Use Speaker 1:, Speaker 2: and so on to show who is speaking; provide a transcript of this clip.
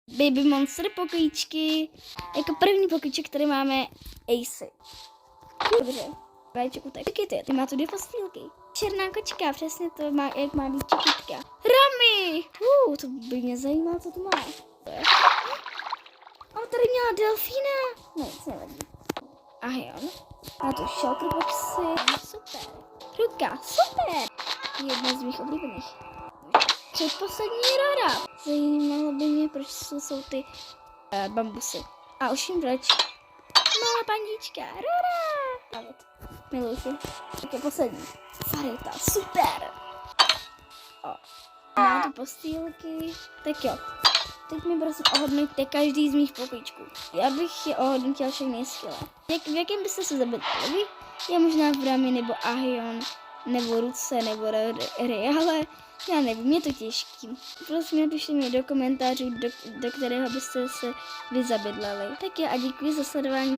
Speaker 1: Baby Monster pokojíčky. Jako první pokojíček, který máme Ace. Dobře. Vaječek utek. Ty má tu 2 postýlky. Černá kočka, přesně to má, jak má být čikitka. Rami! To by mě zajímalo, co to má. A tady měla delfína. No, nic nevadí. Ahion. Má tu shulkerboxy. Super. Ruka, super. Jedna z mých oblíbených. Předposlední Rora. Zajímalo by mě, proč jsou ty bambusy. A už jim proč. Malá pandička, Rora. Miluji si. Tak je poslední. Farita, super. Má tu postýlky. Tak jo. Teď mi prosím ohodnoťte každý z mých pokojíčků. Já bych je ohodnotila všechny skvěle. V jakém byste se zabydleli vy? Je možná v Rami, nebo Ahion, nebo Ruce, nebo Reale. Já nevím, je to těžký. Prosím, napište mi do komentářů, do kterého byste se vy zabydleli. Tak jo a děkuji za sledování.